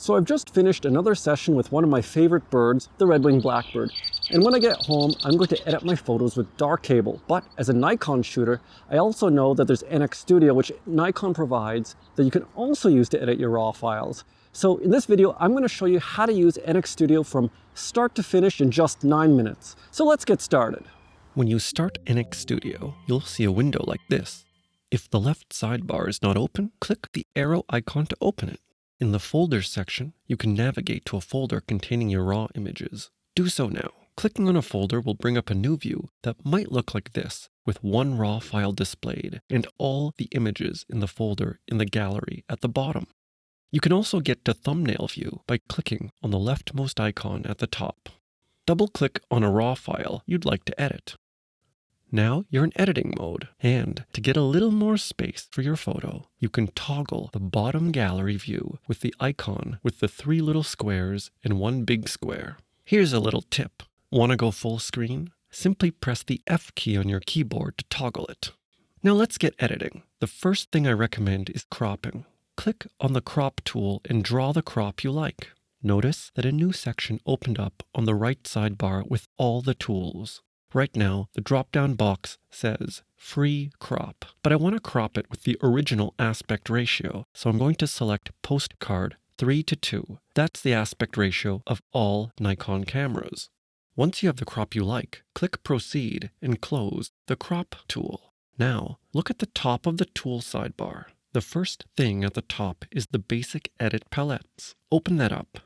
So I've just finished another session with one of my favorite birds, the red-winged blackbird. And when I get home, I'm going to edit my photos with dark cable. But as a Nikon shooter, I also know that there's NX Studio, which Nikon provides, that you can also use to edit your RAW files. So in this video, I'm going to show you how to use NX Studio from start to finish in just 9 minutes. So let's get started. When you start NX Studio, you'll see a window like this. If the left sidebar is not open, click the arrow icon to open it. In the Folders section, you can navigate to a folder containing your RAW images. Do so now. Clicking on a folder will bring up a new view that might look like this, with one RAW file displayed and all the images in the folder in the gallery at the bottom. You can also get to thumbnail view by clicking on the leftmost icon at the top. Double-click on a RAW file you'd like to edit. Now you're in editing mode, and to get a little more space for your photo, you can toggle the bottom gallery view with the icon with the 3 little squares and 1 big square. Here's a little tip. Want to go full screen? Simply press the F key on your keyboard to toggle it. Now let's get editing. The first thing I recommend is cropping. Click on the crop tool and draw the crop you like. Notice that a new section opened up on the right sidebar with all the tools. Right now, the drop-down box says Free Crop, but I want to crop it with the original aspect ratio, so I'm going to select Postcard 3:2. That's the aspect ratio of all Nikon cameras. Once you have the crop you like, click Proceed and close the Crop tool. Now, look at the top of the tool sidebar. The first thing at the top is the Basic Edit palettes. Open that up.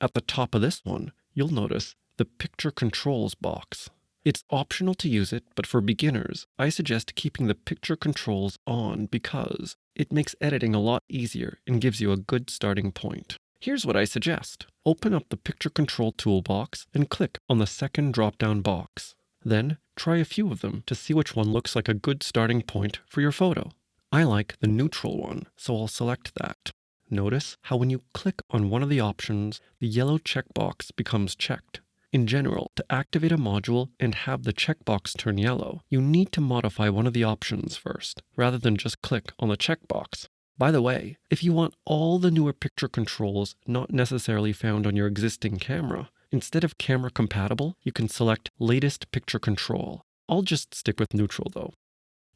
At the top of this one, you'll notice the Picture Controls box. It's optional to use it, but for beginners, I suggest keeping the picture controls on because it makes editing a lot easier and gives you a good starting point. Here's what I suggest. Open up the Picture Control toolbox and click on the second drop-down box. Then try a few of them to see which one looks like a good starting point for your photo. I like the neutral one, so I'll select that. Notice how when you click on one of the options, the yellow checkbox becomes checked. In general, to activate a module and have the checkbox turn yellow, you need to modify one of the options first, rather than just click on the checkbox. By the way, if you want all the newer picture controls not necessarily found on your existing camera, instead of camera compatible, you can select Latest Picture Control. I'll just stick with neutral though.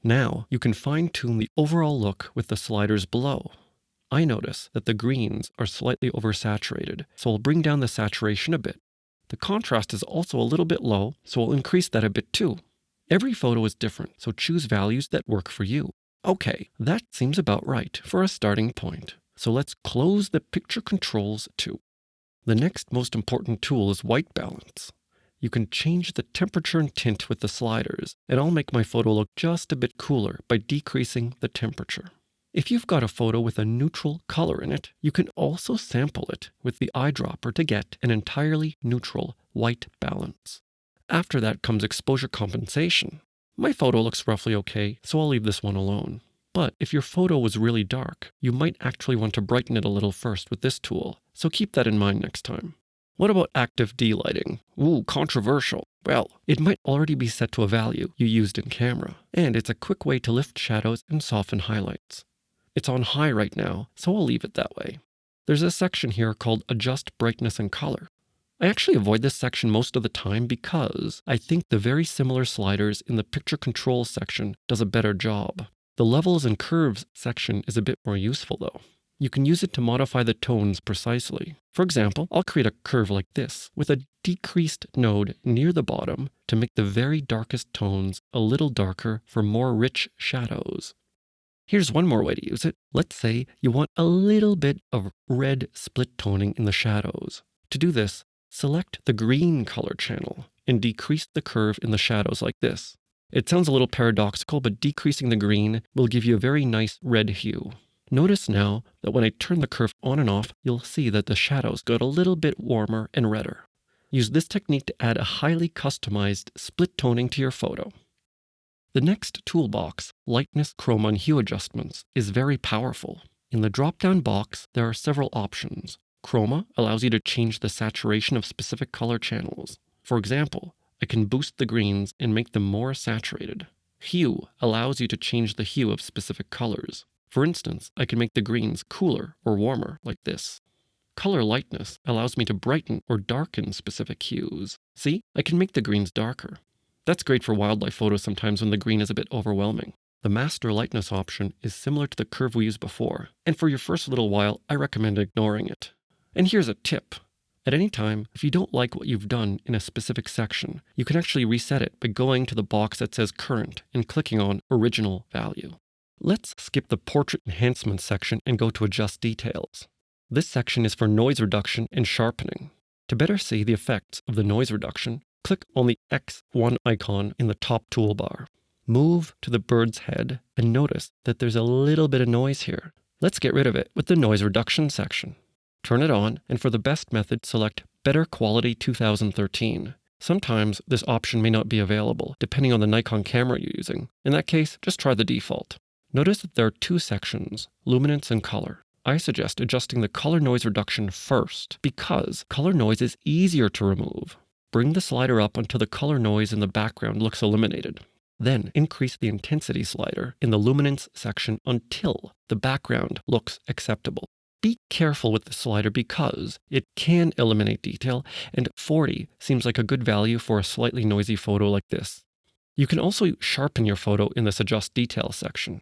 Now, you can fine-tune the overall look with the sliders below. I notice that the greens are slightly oversaturated, so I'll bring down the saturation a bit. The contrast is also a little bit low, so I'll increase that a bit too. Every photo is different, so choose values that work for you. Okay, that seems about right for a starting point. So let's close the Picture Controls too. The next most important tool is white balance. You can change the temperature and tint with the sliders, and I'll make my photo look just a bit cooler by decreasing the temperature. If you've got a photo with a neutral color in it, you can also sample it with the eyedropper to get an entirely neutral white balance. After that comes exposure compensation. My photo looks roughly okay, so I'll leave this one alone. But if your photo was really dark, you might actually want to brighten it a little first with this tool, so keep that in mind next time. What about active delighting? Ooh, controversial. Well, it might already be set to a value you used in camera, and it's a quick way to lift shadows and soften highlights. It's on high right now, so I'll leave it that way. There's a section here called Adjust Brightness and Color. I actually avoid this section most of the time because I think the very similar sliders in the Picture Controls section does a better job. The Levels and Curves section is a bit more useful though. You can use it to modify the tones precisely. For example, I'll create a curve like this with a decreased node near the bottom to make the very darkest tones a little darker for more rich shadows. Here's one more way to use it. Let's say you want a little bit of red split toning in the shadows. To do this, select the green color channel and decrease the curve in the shadows like this. It sounds a little paradoxical, but decreasing the green will give you a very nice red hue. Notice now that when I turn the curve on and off, you'll see that the shadows got a little bit warmer and redder. Use this technique to add a highly customized split toning to your photo. The next toolbox, Lightness, Chroma, and Hue Adjustments, is very powerful. In the drop-down box, there are several options. Chroma allows you to change the saturation of specific color channels. For example, I can boost the greens and make them more saturated. Hue allows you to change the hue of specific colors. For instance, I can make the greens cooler or warmer like this. Color lightness allows me to brighten or darken specific hues. See, I can make the greens darker. That's great for wildlife photos sometimes when the green is a bit overwhelming. The master lightness option is similar to the curve we used before, and for your first little while, I recommend ignoring it. And here's a tip. At any time, if you don't like what you've done in a specific section, you can actually reset it by going to the box that says Current and clicking on Original Value. Let's skip the Portrait Enhancement section and go to Adjust Details. This section is for noise reduction and sharpening. To better see the effects of the noise reduction, click on the X1 icon in the top toolbar. Move to the bird's head and notice that there's a little bit of noise here. Let's get rid of it with the noise reduction section. Turn it on, and for the best method, select Better Quality 2013. Sometimes this option may not be available, depending on the Nikon camera you're using. In that case, just try the default. Notice that there are two sections, luminance and color. I suggest adjusting the color noise reduction first, because color noise is easier to remove. Bring the slider up until the color noise in the background looks eliminated. Then increase the intensity slider in the luminance section until the background looks acceptable. Be careful with the slider because it can eliminate detail, and 40 seems like a good value for a slightly noisy photo like this. You can also sharpen your photo in this Adjust Detail section.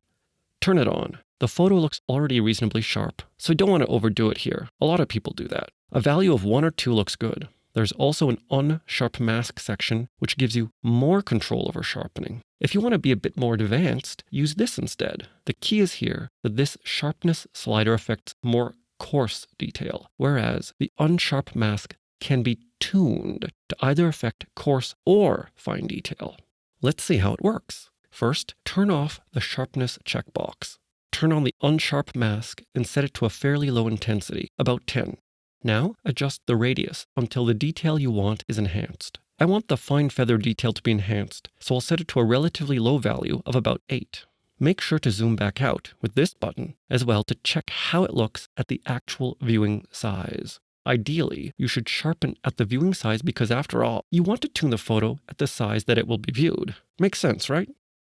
Turn it on. The photo looks already reasonably sharp, so I don't want to overdo it here. A lot of people do that. A value of 1 or 2 looks good. There's also an Unsharp Mask section, which gives you more control over sharpening. If you want to be a bit more advanced, use this instead. The key is here that this sharpness slider affects more coarse detail, whereas the Unsharp Mask can be tuned to either affect coarse or fine detail. Let's see how it works. First, turn off the sharpness checkbox. Turn on the Unsharp Mask and set it to a fairly low intensity, about 10. Now, adjust the radius until the detail you want is enhanced. I want the fine feather detail to be enhanced, so I'll set it to a relatively low value of about 8. Make sure to zoom back out with this button as well to check how it looks at the actual viewing size. Ideally, you should sharpen at the viewing size because after all, you want to tune the photo at the size that it will be viewed. Makes sense, right?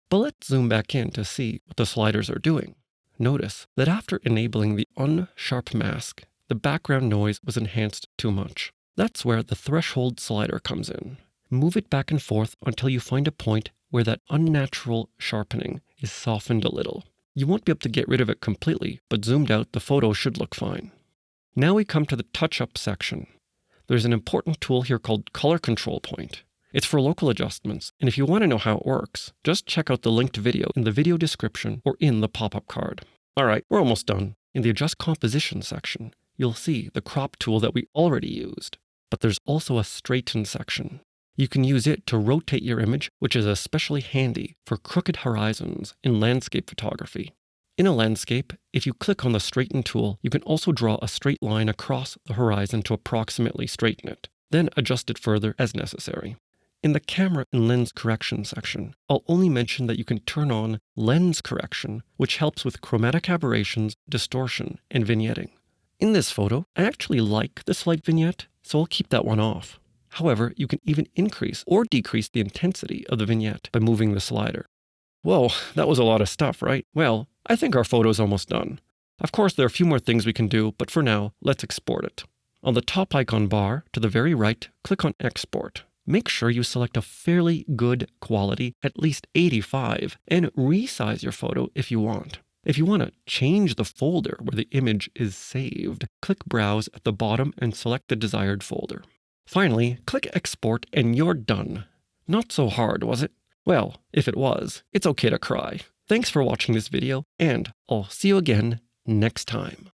But let's zoom back in to see what the sliders are doing. Notice that after enabling the Unsharp Mask, the background noise was enhanced too much. That's where the threshold slider comes in. Move it back and forth until you find a point where that unnatural sharpening is softened a little. You won't be able to get rid of it completely, but zoomed out, the photo should look fine. Now we come to the touch-up section. There's an important tool here called Color Control Point. It's for local adjustments, and if you want to know how it works, just check out the linked video in the video description or in the pop-up card. Alright, we're almost done. In the Adjust Composition section, you'll see the crop tool that we already used, but there's also a straighten section. You can use it to rotate your image, which is especially handy for crooked horizons in landscape photography. In a landscape, if you click on the straighten tool, you can also draw a straight line across the horizon to approximately straighten it, then adjust it further as necessary. In the camera and lens correction section, I'll only mention that you can turn on lens correction, which helps with chromatic aberrations, distortion, and vignetting. In this photo, I actually like the slight vignette, so I'll keep that one off. However, you can even increase or decrease the intensity of the vignette by moving the slider. Whoa, that was a lot of stuff, right? Well, I think our photo's almost done. Of course, there are a few more things we can do, but for now, let's export it. On the top icon bar, to the very right, click on Export. Make sure you select a fairly good quality, at least 85, and resize your photo if you want. If you want to change the folder where the image is saved, click Browse at the bottom and select the desired folder. Finally, click Export and you're done. Not so hard, was it? Well, if it was, it's okay to cry. Thanks for watching this video, and I'll see you again next time.